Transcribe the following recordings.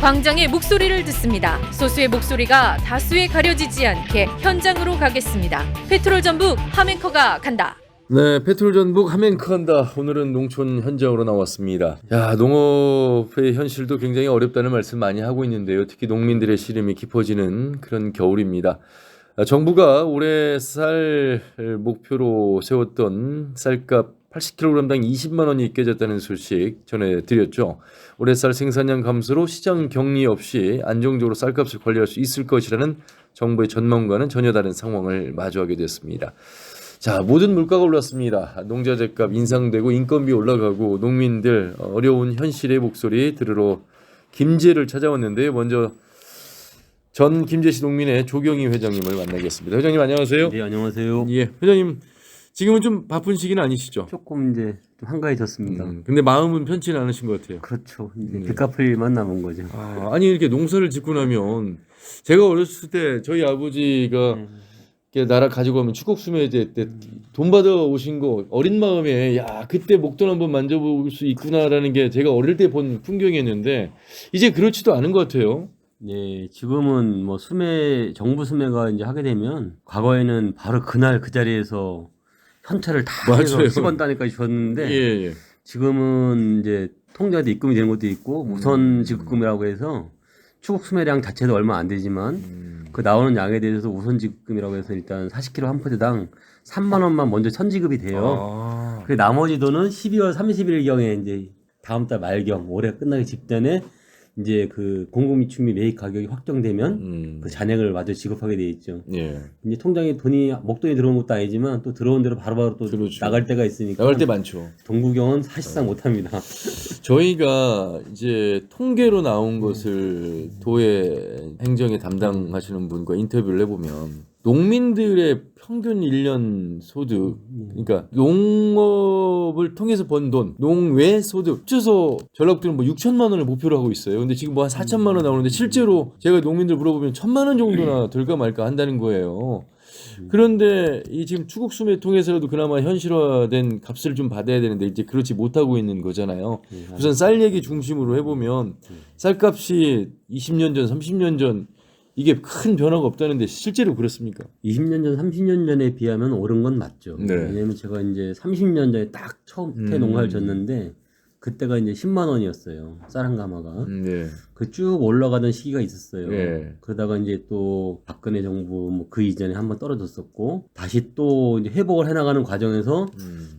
광장의 목소리를 듣습니다. 소수의 목소리가 다수에 가려지지 않게 현장으로 가겠습니다. 페트롤 전북 함앵커가 간다. 네, 페트롤 전북 함앵커한다. 오늘은 농촌 현장으로 나왔습니다. 야, 농업의 현실도 굉장히 어렵다는 말씀 많이 하고 있는데요. 특히 농민들의 시름이 깊어지는 그런 겨울입니다. 정부가 올해 쌀 목표로 세웠던 쌀값 80kg당 20만 원이 깨졌다는 소식 전해드렸죠. 올해 쌀 생산량 감소로 시장 격리 없이 안정적으로 쌀값을 관리할 수 있을 것이라는 정부의 전망과는 전혀 다른 상황을 마주하게 됐습니다. 자, 모든 물가가 올랐습니다. 농자재값 인상되고 인건비 올라가고 농민들 어려운 현실의 목소리 들으러 김제를 찾아왔는데요. 먼저 전 김제시 농민의 조경희 회장님을 만나겠습니다. 회장님 안녕하세요. 네, 안녕하세요. 예, 회장님 지금은 좀 바쁜 시기는 아니시죠? 조금 이제 좀 한가해졌습니다. 근데 마음은 편치는 않으신 것 같아요. 그렇죠. 이제 빚 갚을 일만 남은 거죠. 아니 이렇게 농사를 짓고 나면 제가 어렸을 때 저희 아버지가 이렇게 나라 가지고 가면 축곡수매제 때 돈 받아 오신 거 어린 마음에 야 그때 목돈 한번 만져볼 수 있구나라는 게 제가 어릴 때 본 풍경이었는데 이제 그렇지도 않은 것 같아요. 네, 지금은 뭐 정부 수매가 이제 하게 되면 과거에는 바로 그날 그 자리에서 현찰을 다 해서 맞아요. 10원 단위까지 줬는데 예. 지금은 이제 통장에 입금이 되는 것도 있고 우선 지급금이라고 해서 추국 수매량 자체도 얼마 안 되지만 그 나오는 양에 대해서 우선 지급금이라고 해서 일단 40kg 한 포대당 3만 원만 먼저 선지급이 돼요. 그 나머지 돈은 12월 30일경에 이제 다음 달 말경 올해 끝나기 직전에 이제 그 공공미축미 매입 가격이 확정되면 그 잔액을 마저 지급하게 돼 있죠. 예. 이제 통장에 목돈이 들어온 것도 아니지만 또 들어온 대로 바로바로 또 그렇죠. 나갈 때가 있으니까 나갈 때 많죠. 동구경은 사실상 못합니다. 저희가 이제 통계로 나온 것을 도의 행정에 담당하시는 분과 인터뷰를 해보면 농민들의 평균 1년 소득, 그러니까 농업을 통해서 번 돈, 농외 소득 합쳐서 전라북도는 뭐 6천만 원을 목표로 하고 있어요. 근데 지금 뭐 한 4천만 원 나오는데 실제로 제가 농민들 물어보면 1,000만 원 정도나 들까 말까 한다는 거예요. 그런데 이 지금 추국수매 통해서라도 그나마 현실화된 값을 좀 받아야 되는데 이제 그렇지 못하고 있는 거잖아요. 우선 쌀 얘기 중심으로 해보면 쌀값이 20년 전, 30년 전 이게 큰 변화가 없다는데 실제로 그렇습니까? 20년 전, 30년 전에 비하면 오른 건 맞죠. 네. 왜냐면 제가 이제 30년 전에 딱 처음에 농사를 졌는데 그때가 이제 10만 원이었어요. 쌀 한 가마가. 네. 그 쭉 올라가던 시기가 있었어요. 네. 그러다가 이제 또 박근혜 정부 뭐 그 이전에 한번 떨어졌었고 다시 또 이제 회복을 해나가는 과정에서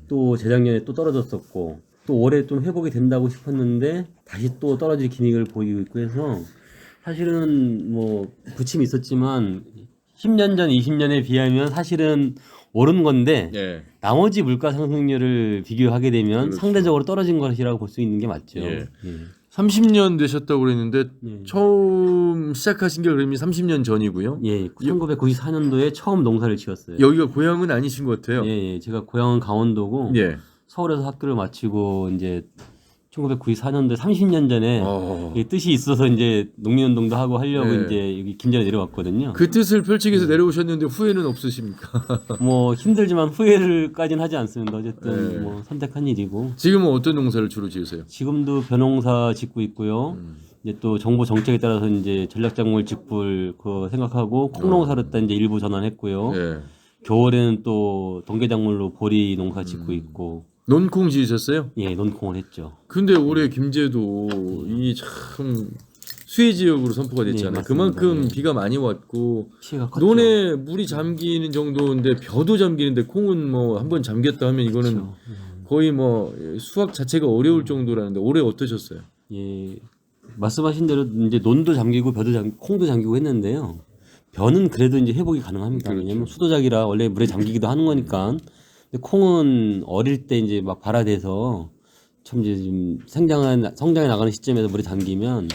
또 재작년에 또 떨어졌었고 또 올해 좀 회복이 된다고 싶었는데 다시 또 떨어질 기미를 보이고 있고 해서 사실은 뭐 부침이 있었지만 10년 전, 20년에 비하면 사실은 오른 건데 네. 나머지 물가 상승률을 비교하게 되면 그렇죠. 상대적으로 떨어진 것이라고 볼 수 있는 게 맞죠. 예. 30년 되셨다고 그랬는데 처음 시작하신 게 그러면 30년 전이고요. 예, 1994년도에 처음 농사를 지었어요. 여기가 고향은 아니신 것 같아요. 예, 제가 고향은 강원도고 예. 서울에서 학교를 마치고 이제 1994년도에 30년 전에 이 뜻이 있어서 이제 농민운동도 하고 하려고 네. 이제 여기 김전에 내려왔거든요. 그 뜻을 펼치기 위해서 내려오셨는데 후회는 없으십니까? 뭐 힘들지만 후회를까지는 하지 않습니다. 어쨌든 네. 뭐 선택한 일이고 지금은 어떤 농사를 주로 지으세요? 지금도 벼농사 짓고 있고요. 이제 또 정부 정책에 따라서 이제 전략작물 직불 그거 생각하고 콩농사를 또 이제 일부 전환했고요. 예. 겨울에는 또 동계작물로 보리 농사 짓고 있고 논콩 지으셨어요? 예, 논콩을 했죠. 근데 올해 김제도 이 참 수해 지역으로 선포가 됐잖아요. 네, 맞습니다. 그만큼 네. 비가 많이 왔고 피해가 컸죠. 논에 물이 잠기는 정도인데 벼도 잠기는데 콩은 뭐 한번 잠겼다 하면 이거는 그렇죠. 거의 뭐 수확 자체가 어려울 정도라는데 올해 어떠셨어요? 예, 말씀하신 대로 이제 논도 잠기고 콩도 잠기고 했는데요. 벼는 그래도 이제 회복이 가능합니다. 그렇죠. 왜냐면 수도작이라 원래 물에 잠기기도 하는 거니까. 근데 콩은 어릴 때 이제 막 발화돼서 참 이제 좀 성장해 나가는 시점에서 물에 잠기면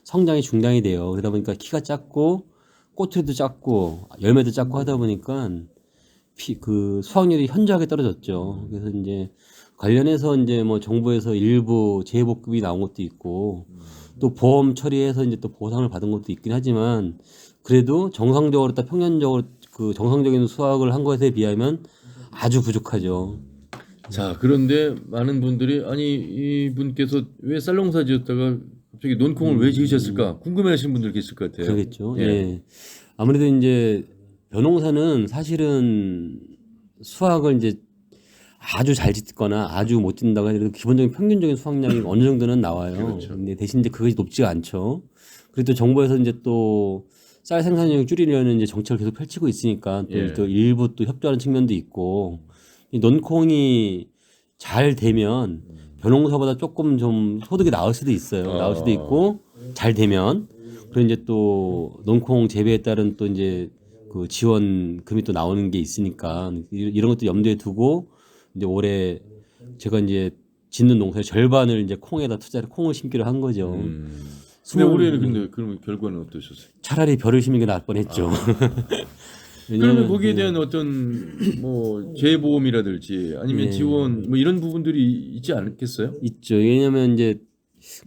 성장이 중단이 돼요. 그러다 보니까 키가 작고 꽃에도 작고 열매도 작고 하다 보니까 그 수확률이 현저하게 떨어졌죠. 그래서 이제 관련해서 이제 뭐 정부에서 일부 재해복급이 나온 것도 있고 또 보험 처리해서 이제 또 보상을 받은 것도 있긴 하지만 그래도 정상적으로 딱 평년적으로 그 정상적인 수확을 한 것에 비하면 아주 부족하죠. 자, 그런데 많은 분들이 아니 이분께서 왜 쌀농사 지었다가 저기 논콩을 왜 지으셨을까 궁금해하시는 분들 계실 것 같아요. 그러겠죠. 예. 예. 아무래도 이제 벼농사는 사실은 수확을 이제 아주 잘 짓거나 아주 못 짓는다고 해도 기본적인 평균적인 수확량이 어느 정도는 나와요. 그렇죠. 근데 대신 이제 그것이 높지가 않죠. 그리고 또 정부에서 이제 또 쌀 생산량을 줄이려는 이제 정책을 계속 펼치고 있으니까 또, 예. 또 일부 또 협조하는 측면도 있고 이 논콩이 잘 되면 벼농사보다 조금 좀 소득이 나을 수도 있어요. 나을 수도 있고 잘 되면 그리고 이제 또 논콩 재배에 따른 또 이제 그 지원금이 또 나오는 게 있으니까 이런 것도 염두에 두고 이제 올해 제가 이제 짓는 농사의 절반을 이제 콩에다 투자를 콩을 심기로 한 거죠. 근데 올해는 근데 그러면 결과는 어떠셨어요? 차라리 벼를 심는 게 나을 뻔했죠. 그러면 거기에 대한 어떤 뭐 재보험이라든지 아니면 예. 지원 뭐 이런 부분들이 있지 않겠어요? 있죠. 왜냐하면 이제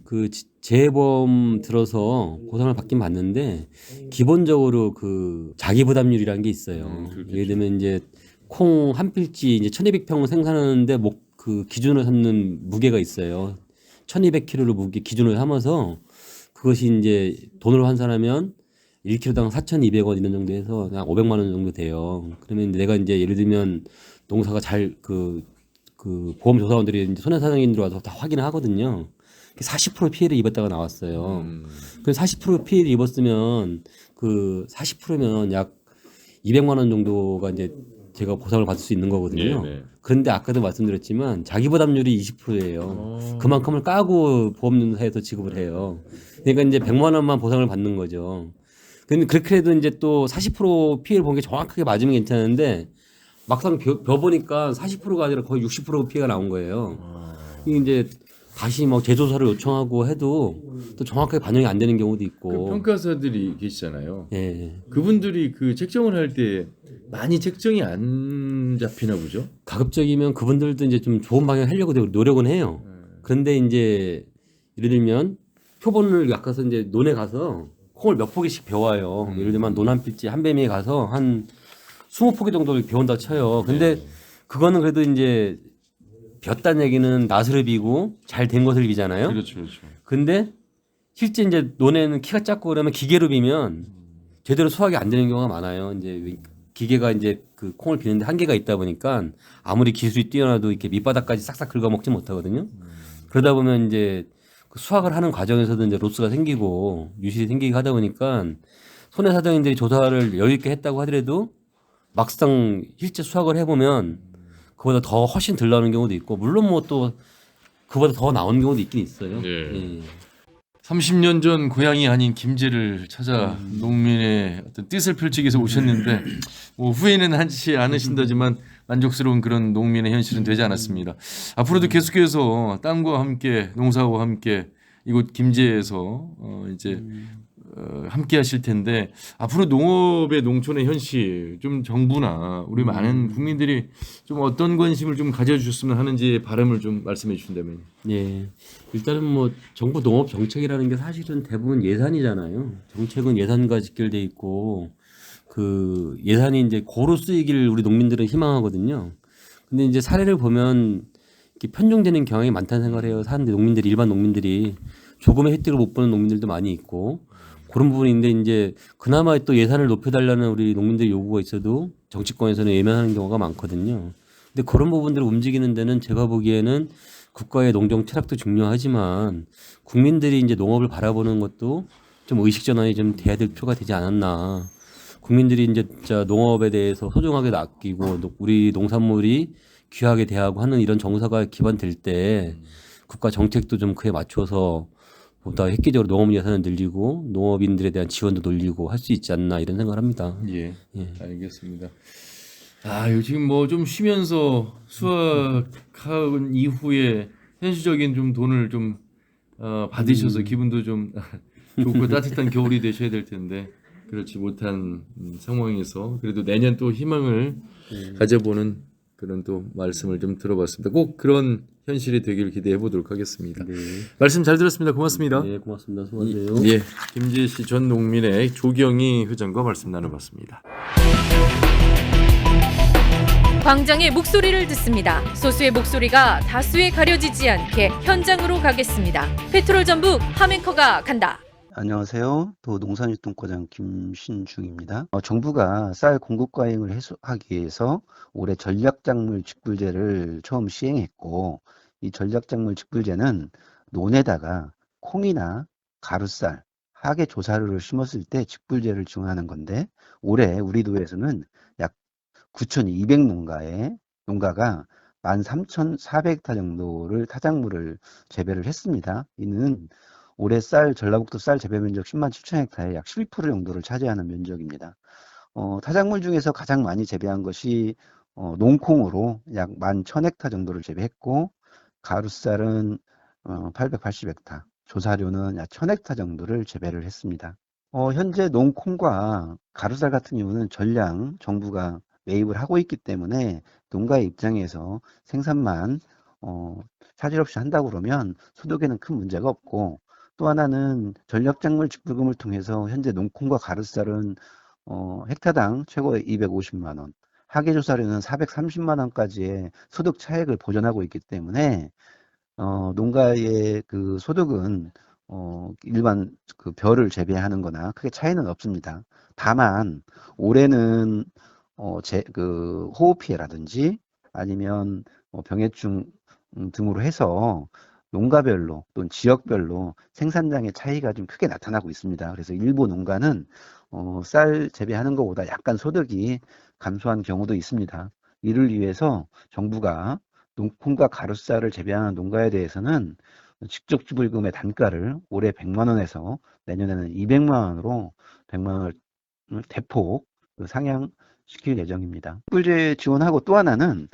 그 재보험 들어서 보상을 받긴 받는데 기본적으로 그 자기 부담률이라는 게 있어요. 그렇겠죠. 예를 들면 이제 콩 한 필지 이제 1,200평 생산하는데 그 기준으로 삼는 무게가 있어요. 1,200kg를 무게 기준으로 삼아서 그것이 이제 돈으로 환산하면 1kg당 4,200원 이런 정도 해서 그냥 500만 원 정도 돼요. 그러면 내가 이제 예를 들면 농사가 잘 그 보험 조사원들이 이제 손해사정인 들어와서 다 확인을 하거든요. 40% 피해를 입었다가 나왔어요. 그래서 40% 피해를 입었으면 그 40%면 약 200만 원 정도가 이제 제가 보상을 받을 수 있는 거거든요. 네, 네. 그런데 아까도 말씀드렸지만 자기 부담률이 20%예요. 그만큼을 까고 보험사에서 지급을 해요. 그러니까 이제 100만 원만 보상을 받는 거죠. 근데 그렇게 해도 이제 또 40% 피해를 본 게 정확하게 맞으면 괜찮은데 막상 벼 보니까 40%가 아니라 거의 60% 피해가 나온 거예요. 이게 이제 다시 뭐 재조사를 요청하고 해도 또 정확하게 반영이 안 되는 경우도 그 있고. 평가사들이 계시잖아요. 예. 그분들이 그 책정을 할 때 많이 책정이 안 잡히나 보죠. 가급적이면 그분들도 이제 좀 좋은 방향 하려고 노력은 해요. 그런데 이제 예를 들면 표본을 낚아서 이제 논에 가서 콩을 몇 포기씩 배워요. 예를 들면 논 한 필지 한 배미에 가서 한 20포기 정도를 배운다 쳐요. 근데 그거는 그래도 이제 벼단 얘기는 나스르비고 잘 된 것을 비잖아요. 그렇죠, 그렇죠. 근데 실제 이제 논에는 키가 작고 그러면 기계로 비면 제대로 수확이 안 되는 경우가 많아요. 이제 기계가 이제 그 콩을 비는데 한계가 있다 보니까 아무리 기술이 뛰어나도 이렇게 밑바닥까지 싹싹 긁어먹지 못하거든요. 그러다 보면 이제 그 수확을 하는 과정에서도 이제 로스가 생기고 유실이 생기고 하다 보니까 손해사정인들이 조사를 여유 있게 했다고 하더라도 막상 실제 수확을 해보면 그보다 더 훨씬 덜 나오는 경우도 있고 물론 뭐 또 그보다 더 나오는 경우도 있긴 있어요. 네. 예. 30년 전 고향이 아닌 김제를 찾아 농민의 어떤 뜻을 펼치기 위해서 오셨는데 뭐 후회는 하지 않으신다지만 만족스러운 그런 농민의 현실은 되지 않았습니다. 앞으로도 계속해서 땅과 함께 농사와 함께 이곳 김제에서 이제 함께 하실 텐데 앞으로 농업의 농촌의 현실 좀 정부나 우리 많은 국민들이 좀 어떤 관심을 좀 가져주셨으면 하는지 바람을 좀 말씀해 주신다면. 예. 일단은 뭐 정부 농업 정책이라는 게 사실은 대부분 예산이잖아요. 정책은 예산과 직결돼 있고 그 예산이 이제 고루 쓰이기를 우리 농민들은 희망하거든요. 근데 이제 사례를 보면 이렇게 편중되는 경향이 많다는 생각을 해요. 사람들 농민들이 일반 농민들이 조금의 혜택을 못 보는 농민들도 많이 있고 그런 부분인데 이제 그나마 또 예산을 높여달라는 우리 농민들 요구가 있어도 정치권에서는 외면하는 경우가 많거든요. 근데 그런 부분들을 움직이는 데는 제가 보기에는 국가의 농정 철학도 중요하지만 국민들이 이제 농업을 바라보는 것도 좀 의식 전환이 좀 돼야 될 필요가 되지 않았나. 국민들이 이제 진짜 농업에 대해서 소중하게 아끼고 우리 농산물이 귀하게 대하고 하는 이런 정서가 기반될 때 국가 정책도 좀 그에 맞춰서 보다 획기적으로 농업 예산을 늘리고 농업인들에 대한 지원도 늘리고 할 수 있지 않나 이런 생각을 합니다. 예, 알겠습니다. 아, 지금 뭐 좀 쉬면서 수확한 이후에 현실적인 좀 돈을 좀 받으셔서 기분도 좀 좋고 따뜻한 겨울이 되셔야 될 텐데 그렇지 못한 상황에서 그래도 내년 또 희망을 가져보는 그런 또 말씀을 좀 들어봤습니다. 꼭 그런 현실이 되기를 기대해 보도록 하겠습니다. 네. 말씀 잘 들었습니다. 고맙습니다. 네, 고맙습니다. 수고하세요. 예, 김제시 전 농민의 조경희 회장과 말씀 나눠봤습니다. 광장의 목소리를 듣습니다. 소수의 목소리가 다수에 가려지지 않게 현장으로 가겠습니다. 페트롤 전북 함앵커가 간다. 안녕하세요. 농산유통과장 김신중입니다. 정부가 쌀 공급 과잉을 해소하기 위해서 올해 전략작물 직불제를 처음 시행했고, 이 전략작물 직불제는 논에다가 콩이나 가루쌀, 하계 조사료를 심었을 때 직불제를 지원하는 건데, 올해 우리 도에서는 약 9,200 농가가 13,400타 정도를 타작물을 재배를 했습니다. 이는 올해 전라북도 쌀 재배 면적 10만 7천 헥타르의 약 12% 정도를 차지하는 면적입니다. 타작물 중에서 가장 많이 재배한 것이 농콩으로 약 11,000헥타 정도를 재배했고, 가루쌀은 880헥타, 조사료는 약 1,000헥타 정도를 재배를 했습니다. 현재 농콩과 가루쌀 같은 경우는 전량 정부가 매입을 하고 있기 때문에 농가의 입장에서 생산만 차질 없이 한다고 그러면 소득에는 큰 문제가 없고, 또 하나는 전략작물 직불금을 통해서 현재 농콩과 가루쌀은 헥타당 최고 250만 원, 하계조사료는 430만 원까지의 소득 차액을 보전하고 있기 때문에 농가의 그 소득은 일반 그 벼를 재배하는 거나 크게 차이는 없습니다. 다만 올해는 호흡 피해라든지 아니면 병해충 등으로 해서 농가별로 또는 지역별로 생산량의 차이가 좀 크게 나타나고 있습니다. 그래서 일부 농가는 쌀 재배하는 것보다 약간 소득이 감소한 경우도 있습니다. 이를 위해서 정부가 농콩과 가루쌀을 재배하는 농가에 대해서는 직접 지불금의 단가를 올해 100만 원에서 내년에는 200만 원으로 100만 원을 대폭 상향시킬 예정입니다. 직불제 지원하고 또 하나는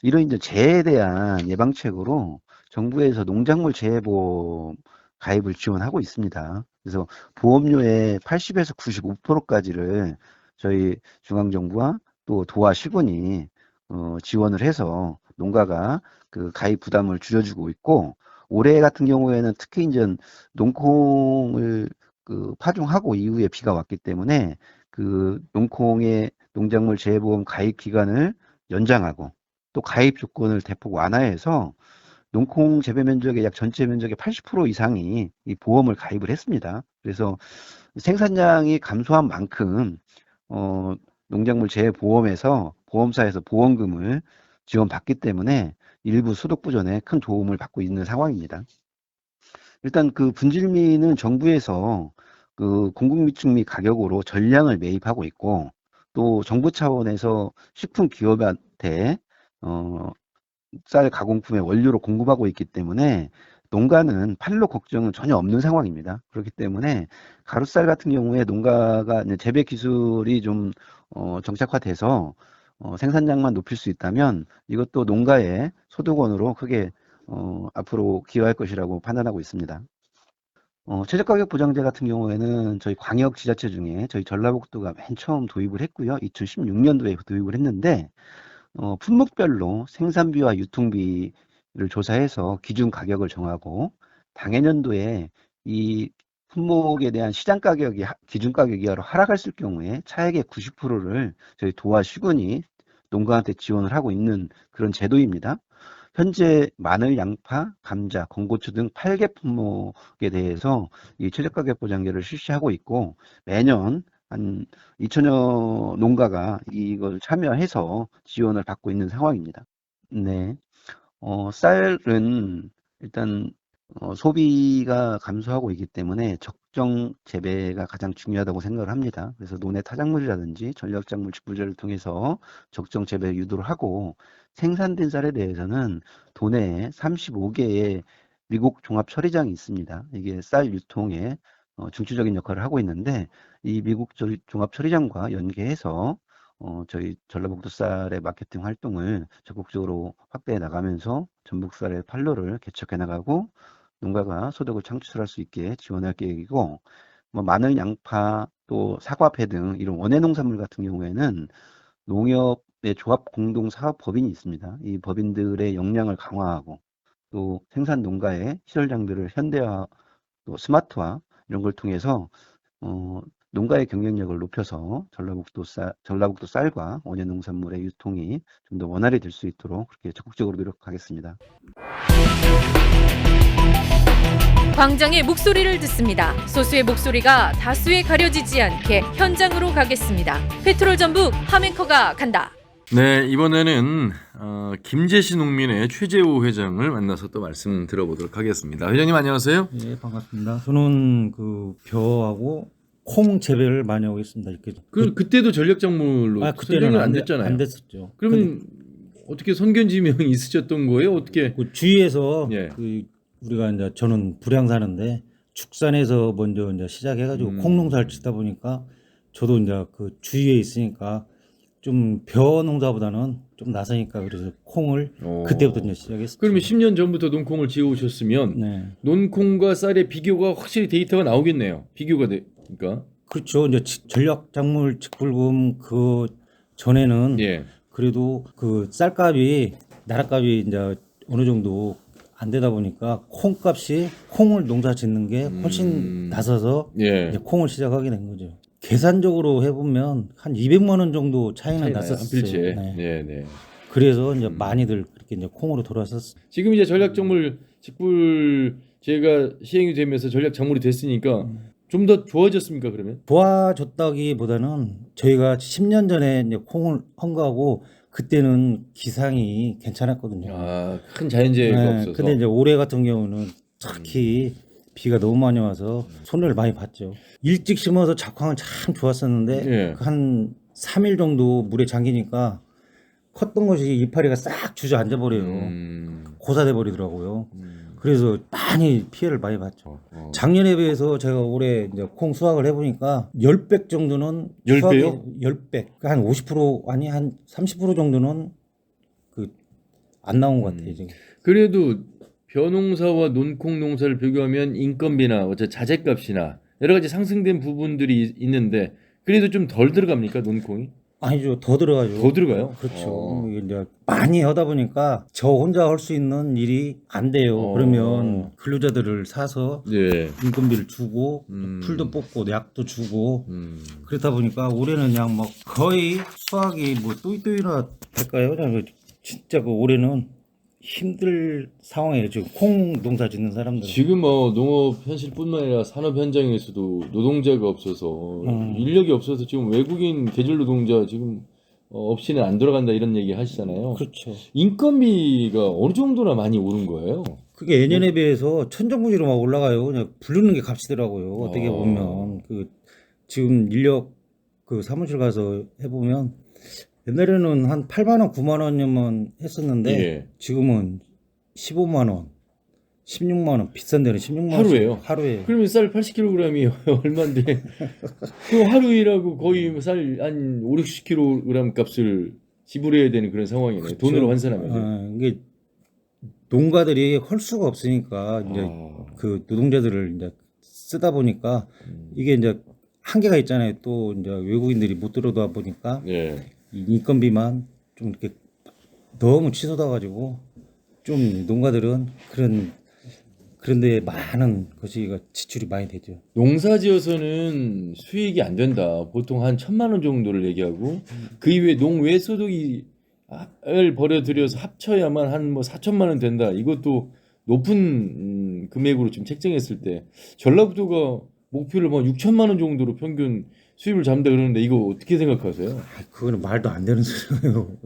이런 이제 재해에 대한 예방책으로 정부에서 농작물 재해보험 가입을 지원하고 있습니다. 그래서 보험료의 80에서 95%까지를 저희 중앙정부와 또 도와 시군이 지원을 해서 농가가 그 가입 부담을 줄여주고 있고, 올해 같은 경우에는 특히 이제 농콩을 그 파종하고 이후에 비가 왔기 때문에 그 농콩의 농작물 재해보험 가입 기간을 연장하고 또 가입 조건을 대폭 완화해서 농콩 재배 면적의 약 전체 면적의 80% 이상이 이 보험을 가입을 했습니다. 그래서 생산량이 감소한 만큼 농작물 재해보험에서 보험사에서 보험금을 지원받기 때문에 일부 소득 보전에 큰 도움을 받고 있는 상황입니다. 일단 그 분질미는 정부에서 그 공급미축 및 가격으로 전량을 매입하고 있고, 또 정부 차원에서 식품 기업한테 쌀 가공품의 원료로 공급하고 있기 때문에 농가는 판로 걱정은 전혀 없는 상황입니다. 그렇기 때문에 가루쌀 같은 경우에 농가가 이제 재배 기술이 좀 정착화돼서 생산량만 높일 수 있다면 이것도 농가의 소득원으로 크게 앞으로 기여할 것이라고 판단하고 있습니다. 최저가격 보장제 같은 경우에는 저희 광역 지자체 중에 저희 전라북도가 맨 처음 도입을 했고요. 2016년도에 도입을 했는데 품목별로 생산비와 유통비를 조사해서 기준 가격을 정하고, 당해년도에 이 품목에 대한 시장 가격이 기준 가격이 하락했을 경우에 차액의 90%를 저희 도와 시군이 농가한테 지원을 하고 있는 그런 제도입니다. 현재 마늘, 양파, 감자, 건고추 등 8개 품목에 대해서 이 최저가격 보장제를 실시하고 있고, 매년 한 2천여 농가가 이걸 참여해서 지원을 받고 있는 상황입니다. 네. 쌀은 일단 소비가 감소하고 있기 때문에 적정 재배가 가장 중요하다고 생각을 합니다. 그래서 논의 타작물이라든지 전략작물 직불제를 통해서 적정 재배 유도를 하고, 생산된 쌀에 대해서는 도내에 35개의 미국 종합 처리장이 있습니다. 이게 쌀 유통에 중추적인 역할을 하고 있는데, 이 미국 종합 처리장과 연계해서 저희 전라북도 쌀의 마케팅 활동을 적극적으로 확대해 나가면서 전북 쌀의 판로를 개척해 나가고 농가가 소득을 창출할 수 있게 지원할 계획이고, 마늘, 양파, 또 사과배 등 이런 원예 농산물 같은 경우에는 농협의 조합 공동 사업 법인이 있습니다. 이 법인들의 역량을 강화하고 또 생산 농가의 시설장들을 현대화 또 스마트화 이런 걸 통해서 농가의 경쟁력을 높여서 전라북도 쌀과 원예 농산물의 유통이 좀 더 원활히 될 수 있도록 그렇게 적극적으로 노력하겠습니다. 광장의 목소리를 듣습니다. 소수의 목소리가 다수에 가려지지 않게 현장으로 가겠습니다. 페트롤 전북 함앵커가 간다. 네, 이번에는 김제시 농민의 최재호 회장을 만나서 또 말씀 들어보도록 하겠습니다. 회장님 안녕하세요. 네, 반갑습니다. 저는 그 벼하고 콩 재배를 많이 하고 있습니다. 이렇게. 그때도 전략작물로 그때는 안 됐잖아요. 안 됐었죠. 그러면 어떻게 선견지명이 있으셨던 거예요? 어떻게? 그 주위에서 예. 우리가 이제 저는 불양 사는데 축산에서 먼저 이제 시작해가지고 콩 농사를 짓다 보니까 저도 이제 그 주위에 있으니까 좀 벼 농사보다는 좀 나서니까 그래서 콩을 그때부터 이제 시작했어요. 그러면 10년 전부터 논콩을 지어오셨으면 네. 논콩과 쌀의 비교가 확실히 데이터가 나오겠네요. 비교가 그러니까. 그렇죠. 이제 전략작물 직불금 그 전에는 예. 그래도 그 쌀값이 나라값이 이제 어느 정도 안 되다 보니까 콩값이 콩을 농사 짓는 게 훨씬 나서서 예. 이제 콩을 시작하게 된 거죠. 계산적으로 해보면 한 200만 원 정도 차이는 차이 나요. 났었어요. 필체. 네. 네, 네. 그래서 이제 많이들 그렇게 이제 콩으로 돌아섰어요. 지금 이제 전략작물 직불 제가 시행이 되면서 전략작물이 됐으니까 좀 더 좋아졌습니까 그러면? 도와줬다기보다는 저희가 10년 전에 이제 콩을 헝가하고 그때는 기상이 괜찮았거든요. 아, 큰 자연재해가 네, 없어서. 근데 이제 올해 같은 경우는 특히 비가 너무 많이 와서 손해를 많이 봤죠. 일찍 심어서 작황은 참 좋았었는데 예. 한 3일 정도 물에 잠기니까 컸던 것이 이파리가 싹 주저앉아 버려요. 고사돼 버리더라고요. 그래서 많이 피해를 많이 봤죠. 작년에 비해서 제가 올해 이제 콩 수확을 해보니까 10백 정도는 10배요? 10백 한 50% 아니 한 30% 정도는 그 안 나온 것 같아요 지금. 그래도 벼농사와 논콩 농사를 비교하면 인건비나 어째 자재값이나 여러 가지 상승된 부분들이 있는데 그래도 좀 덜 들어갑니까 논콩이? 아니죠, 더 들어가죠. 더 들어가요? 그렇죠. 이게 이제 많이 하다 보니까 저 혼자 할 수 있는 일이 안 돼요. 그러면 근로자들을 사서 네. 인건비를 주고 풀도 뽑고 약도 주고 그렇다 보니까 올해는 그냥 막 거의 수확이 뭐 또이또이나 될까요? 그냥 진짜 그 올해는 힘들 상황이에요. 지금 콩 농사 짓는 사람들. 지금 뭐 농업 현실뿐만 아니라 산업 현장에서도 노동자가 없어서 인력이 없어서 지금 외국인 계절 노동자 지금 없이는 안 돌아간다 이런 얘기 하시잖아요. 그렇죠. 인건비가 어느 정도나 많이 오른 거예요? 그게 예년에 비해서 천정부지로 막 올라가요. 그냥 부르는 게 값이더라고요. 어떻게 보면 그 지금 인력 그 사무실 가서 해보면 옛날에는 한 8만 원, 9만 원이면 했었는데 예. 지금은 15만 원, 16만 원, 비싼 데는 16만 원 하루에요? 하루에. 그러면 쌀 80kg이 얼마인데 그 하루 일하고 거의 쌀 한 5, 60kg 값을 지불해야 되는 그런 상황이네요. 그렇죠. 돈으로 환산하면. 이게 농가들이 할 수가 없으니까 이제 그 노동자들을 이제 쓰다 보니까 이게 이제 한계가 있잖아요. 또 이제 외국인들이 못 들어다 보니까 예. 이 인건비만 좀 이렇게 너무 치솟아 가지고 좀 농가들은 그런데 많은 것이 지출이 많이 되죠. 농사지어서는 수익이 안 된다. 보통 한 1,000만 원 정도를 얘기하고 그 이후에 농외소득을 벌여들여서 합쳐야만 한 뭐 4천만 원 된다. 이것도 높은 금액으로 좀 책정했을 때 전라북도가 목표를 뭐 6천만 원 정도로 평균 수입을 잡는다 그러는데 이거 어떻게 생각하세요? 그거는 말도 안 되는 소리예요.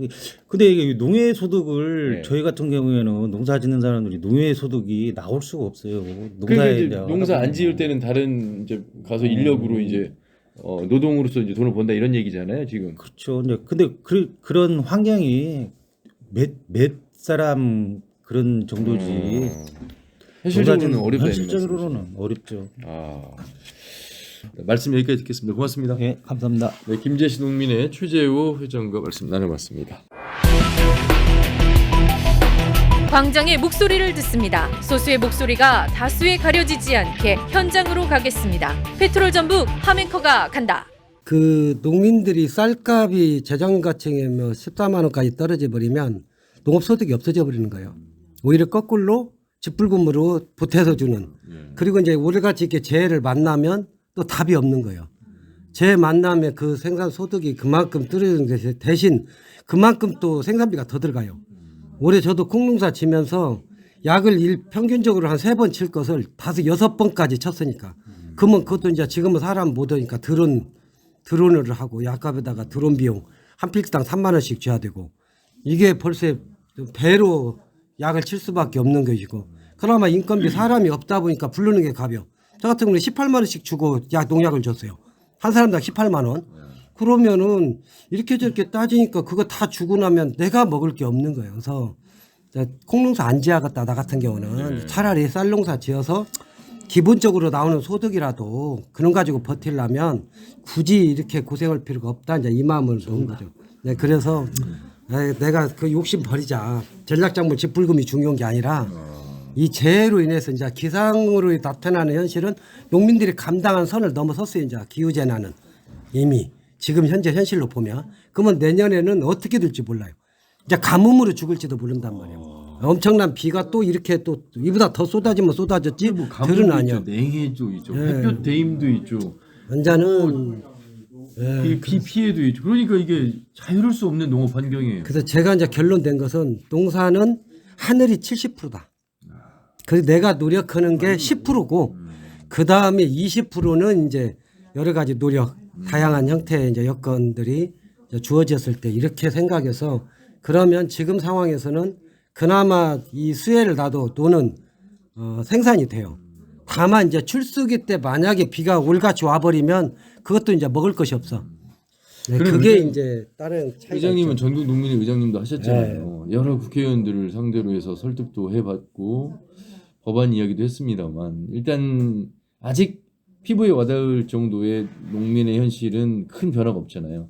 근데 이게 농해소득을 네. 저희 같은 경우에는 농사 짓는 사람들이 농해소득이 나올 수가 없어요. 그러니까 이제 농사 안 지을 때는 다른 이제 가서 인력으로 이제 노동으로서 이제 돈을 번다 이런 얘기잖아요, 지금. 그렇죠. 이제 근데 그런 환경이 몇 사람 그런 정도지. 현실적으로는 어렵다. 현실적으로는 어렵죠. 말씀 여기까지 듣겠습니다. 고맙습니다. 예, 감사합니다. 네, 김제시 농민의 최재호 회장과 말씀 나눠봤습니다. 광장의 목소리를 듣습니다. 소수의 목소리가 다수에 가려지지 않게 현장으로 가겠습니다. 페트롤 전북 함앵커가 간다. 그 농민들이 쌀값이 재정가치에 뭐 14만 원까지 떨어져 버리면 농업소득이 없어져 버리는 거예요. 오히려 거꾸로 직불금으로 보태서 주는. 그리고 이제 우리같이 이렇게 재해를 만나면 또 답이 없는 거예요. 제 만남에 그 생산 소득이 그만큼 떨어지는 대신 그만큼 또 생산비가 더 들어가요. 올해 저도 콩농사 치면서 약을 평균적으로 한 3번 칠 것을 5, 6번까지 쳤으니까. 그러면 그것도 이제 지금은 사람 못 오니까 드론을 하고 약값에다가 드론 비용 한 필당 3만 원씩 줘야 되고 이게 벌써 배로 약을 칠 수밖에 없는 것이고 그나마 인건비 사람이 없다 보니까 부르는 게 가벼워. 저 같은 경우는 18만 원씩 주고 농약을 줬어요. 한 사람당 18만 원. 그러면은 이렇게 저렇게 따지니까 그거 다 주고 나면 내가 먹을 게 없는 거예요. 그래서 콩농사 안 지어야겠다 나 같은 경우는 차라리 쌀농사 지어서 기본적으로 나오는 소득이라도 그런 가지고 버틸려면 굳이 이렇게 고생할 필요가 없다 이제 이 마음을 놓은 거죠. 네, 그래서 내가 그 욕심 버리자. 전략작물 직불금이 중요한 게 아니라 이 재해로 인해서 이제 기상으로 나타나는 현실은 농민들이 감당한 선을 넘어섰어요. 이제 기후재난은 이미 지금 현재 현실로 보면 그러면 내년에는 어떻게 될지 몰라요. 이제 가뭄으로 죽을지도 모른단 말이에요. 엄청난 비가 또 이렇게 또 이보다 더 쏟아지면 쏟아졌지 뭐 들은 아니야. 냉해도 있죠. 예. 햇볕 대임도 있죠. 완전은 비 피해도 있죠. 그러니까 이게 자유로울 수 없는 농업 환경이에요. 그래서 제가 이제 결론 낸 것은 농사는 하늘이 70%다. 그래서 내가 노력하는 게 10%고 그 다음에 20%는 이제 여러 가지 노력, 다양한 형태의 이제 여건들이 이제 주어졌을 때 이렇게 생각해서 그러면 지금 상황에서는 그나마 이 수혜를 놔도 돈은 생산이 돼요. 다만 이제 출수기 때 만약에 비가 올같이 와버리면 그것도 이제 먹을 것이 없어. 네, 그럼 그게 이제 다른 차이가 의장님은 있죠. 전국 농민의 의장님도 하셨잖아요. 여러 국회의원들을 상대로 해서 설득도 해봤고 법안 이야기도 했습니다만 일단 아직 피부에 와닿을 정도의 농민의 현실은 큰 변화가 없잖아요.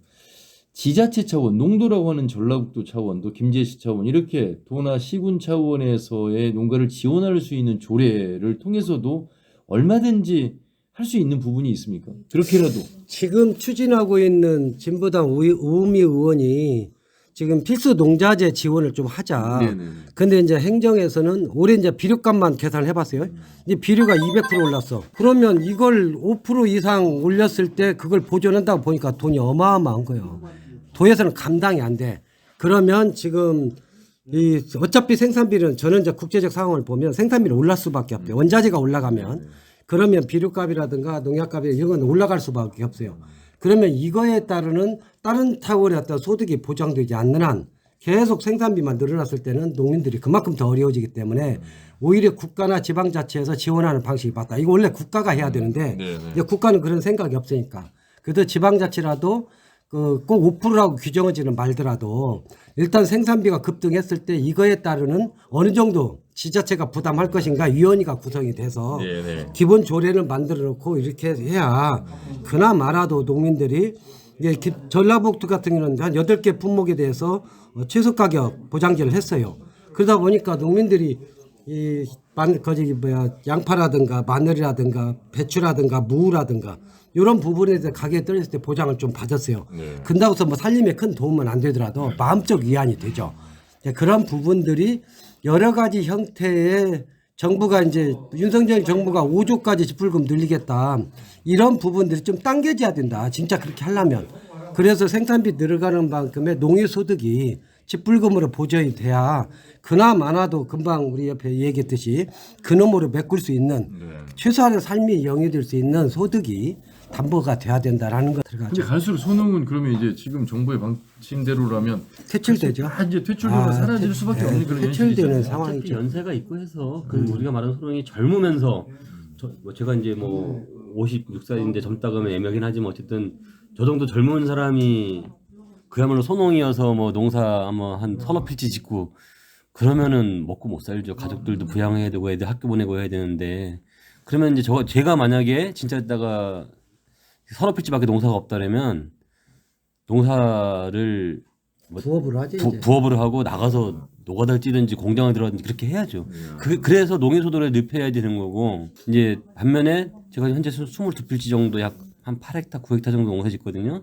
지자체 차원, 농도라고 하는 전라북도 차원도 김제시 차원 이렇게 도나 시군 차원에서의 농가를 지원할 수 있는 조례를 통해서도 얼마든지 할 수 있는 부분이 있습니까? 그렇게라도 지금 추진하고 있는 진보당 우미 의원이 지금 필수 농자재 지원을 좀 하자. 네네. 근데 이제 행정에서는 올해 이제 비료값만 계산을 해봤어요. 이제 비료가 200% 올랐어. 그러면 이걸 5% 이상 올렸을 때 그걸 보존한다고 보니까 돈이 어마어마한 거예요. 도에서는 감당이 안 돼. 그러면 지금 이 어차피 생산비는 저는 이제 국제적 상황을 보면 생산비는 올랄 수밖에 없대요. 원자재가 올라가면 그러면 비료값이라든가 농약값이 이런 건 올라갈 수밖에 없어요. 그러면 이거에 따르는 다른 차원의 어떤 소득이 보장되지 않는 한 계속 생산비만 늘어났을 때는 농민들이 그만큼 더 어려워지기 때문에 오히려 국가나 지방자치에서 지원하는 방식이 맞다. 이거 원래 국가가 해야 되는데 이제 국가는 그런 생각이 없으니까. 그래도 지방자치라도 꼭 5%라고 규정하지는 말더라도 일단 생산비가 급등했을 때 이거에 따르는 어느 정도 지자체가 부담할 것인가 위원회가 구성이 돼서 기본 조례를 만들어 놓고 이렇게 해야 그나마라도 농민들이 이제 전라북도 같은 경우는 한 8개 품목에 대해서 최소 가격 보장제를 했어요. 그러다 보니까 농민들이 양파라든가 마늘이라든가 배추라든가 무라든가 이런 부분에 대해서 가격이 떨어졌을 때 보장을 좀 받았어요. 근다고 해서 뭐 살림에 큰 도움은 안 되더라도 마음적 위안이 되죠. 그런 부분들이 여러 가지 형태의 정부가 이제 윤석열 정부가 5조까지 직불금 늘리겠다. 이런 부분들이 좀 당겨져야 된다. 진짜 그렇게 하려면. 그래서 생산비 늘어가는 만큼의 농유소득이 직불금으로 보전이 돼야 그나마나도 금방 우리 옆에 얘기했듯이 그놈으로 메꿀 수 있는 최소한의 삶이 영위될 수 있는 소득이 담보가 돼야 된다라는 거 근데 들어가죠. 갈수록 소농은 그러면 이제 지금 정부의 방침대로라면 퇴출되죠. 이제 퇴출료가 사라질 수밖에 없는 그런 퇴출되는 현실이잖아요. 상황이죠. 어차피 연세가 있고 해서 그 우리가 말하는 소롱이 젊으면서 제가 이제 뭐 56살인데 젊다 그러면 애매하긴 하지만 어쨌든 저 정도 젊은 사람이 그야말로 소농이어서 뭐 농사 뭐 한 서너 필지 짓고 그러면은 먹고 못 살죠. 가족들도 부양해야 되고 애들 학교 보내고 해야 되는데 그러면 이제 제가 만약에 진짜 있다가 서너 필지밖에 농사가 없다라면 농사를 부업으로 하지 이제. 부업을 하고 나가서 노가다를 뛰든지 공장을 들어가든지 그렇게 해야죠. 그래서 농해소득을 높여야 되는 거고 이제 반면에 제가 현재 22필지 정도 약 한 8헥타, 9헥타 정도 농사 짓거든요.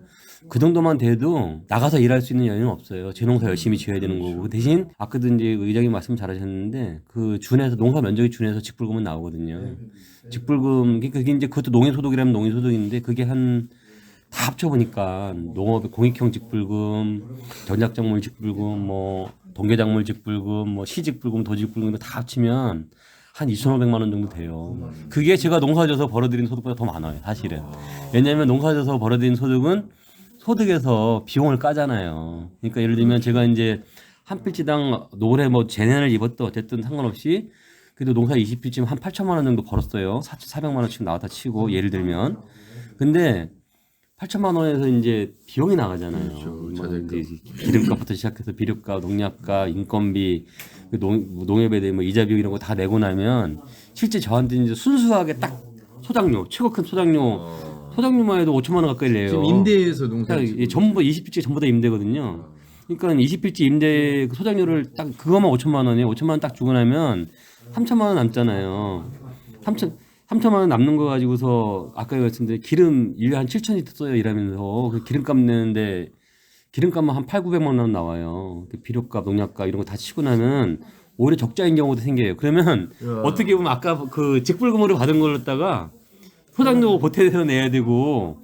그 정도만 돼도 나가서 일할 수 있는 여유는 없어요. 제 농사 열심히 지어야 되는 거고 그 대신 아까도 이제 의장님 말씀 잘하셨는데 그 준해서 농사 면적이 준해서 직불금은 나오거든요. 직불금 그러니까 그게 이제 그것도 농해소득이라면 농해소득인데 그게 한 다 합쳐보니까 농업의 공익형 직불금, 전략작물 직불금, 뭐 동계작물 직불금, 뭐 시직불금, 도직불금 이거 다 합치면 한 2,500만 원 정도 돼요. 그게 제가 농사져서 벌어들인 소득보다 더 많아요, 사실은. 왜냐하면 농사져서 벌어들인 소득은 소득에서 비용을 까잖아요. 그러니까 예를 들면 제가 이제 한 필지당 올해 뭐 재난을 입었든 어쨌든 상관없이 그래도 농사 20필지면 한 8천만 원 정도 벌었어요. 400만 원씩 나왔다 치고 예를 들면. 근데 8천만 원에서 이제 비용이 나가잖아요. 그렇죠. 뭐 이제 기름값부터 시작해서 비료값, 농약값, 인건비, 농협에 대한 뭐 이자 비용 이런 거 다 내고 나면 실제 저한테 이제 순수하게 딱 소작료, 최고 큰 소작료만 해도 5천만 원 가까이 내요. 지금 임대에서 농사 전부 20필지 전부 다 임대거든요. 그러니까 20필지 임대 그 소작료를 딱 그거만 5천만 원이에요. 5천만 원 딱 주고 나면 3천만 원 남잖아요. 3천만 원 남는 거 가지고서 아까 말씀드린 기름 1년 한 7,000리터 써요 일하면서 그 기름값 내는데 기름값만 한 8,900만 원 나와요. 그 비료값, 농약값 이런 거 다 치고 나면 오히려 적자인 경우도 생겨요. 그러면 어떻게 보면 아까 그 직불금으로 받은 걸로다가 소작료 보태서 내야 되고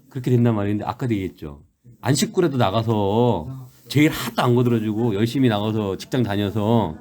그렇게 된단 말인데 아까도 얘기했죠. 안식구라도 나가서 제일 하나도 안 거들어주고 열심히 나가서 직장 다녀서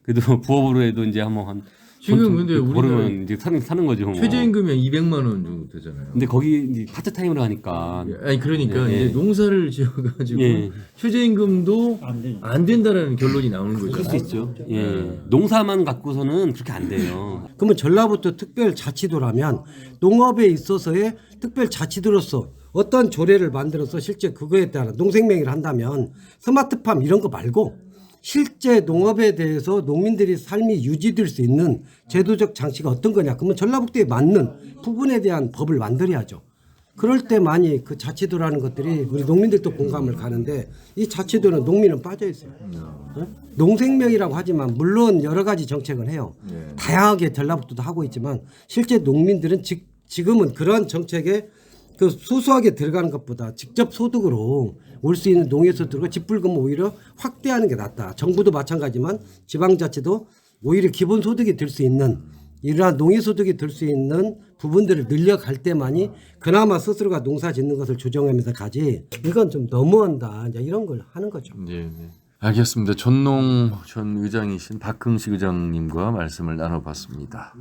그래도 부업으로 해도 이제 한번 지금 근데 벌으면 이제 사는 거죠. 뭐. 최저임금이 200만 원 정도 되잖아요. 근데 거기 이제 파트타임으로 하니까 아니 그러니까 예. 이제 농사를 지어가지고 예. 최저임금도 안 된다라는 결론이 나오는 그럴 수 거잖아요. 있죠. 예. 농사만 갖고서는 그렇게 안 돼요. 그러면 전라북도 특별자치도라면 농업에 있어서의 특별자치도로서 어떤 조례를 만들어서 실제 그거에 따라 농생명을 한다면 스마트팜 이런 거 말고 실제 농업에 대해서 농민들이 삶이 유지될 수 있는 제도적 장치가 어떤 거냐. 그러면 전라북도에 맞는 부분에 대한 법을 만들어야죠. 그럴 때만이 그 자치도라는 것들이 우리 농민들도 공감을 가는데 이 자치도는 농민은 빠져 있어요. 농생명이라고 하지만 물론 여러 가지 정책을 해요. 다양하게 전라북도도 하고 있지만 실제 농민들은 지금은 그러한 정책에 그 소소하게 들어가는 것보다 직접 소득으로 올 수 있는 농해소득을 직불금을 오히려 확대하는 게 낫다. 정부도 마찬가지지만 지방자치도 오히려 기본소득이 될 수 있는 이러한 농해소득이 될 수 있는 부분들을 늘려갈 때만이 그나마 스스로가 농사 짓는 것을 조정하면서 가지 이건 좀 너무한다. 이제 이런 걸 하는 거죠. 네. 알겠습니다. 전농 전 의장이신 박흥식 의장님과 말씀을 나눠봤습니다.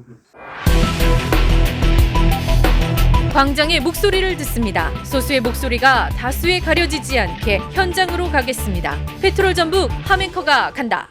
광장의 목소리를 듣습니다. 소수의 목소리가 다수에 가려지지 않게 현장으로 가겠습니다. 페트롤 전북 함앵커가 간다.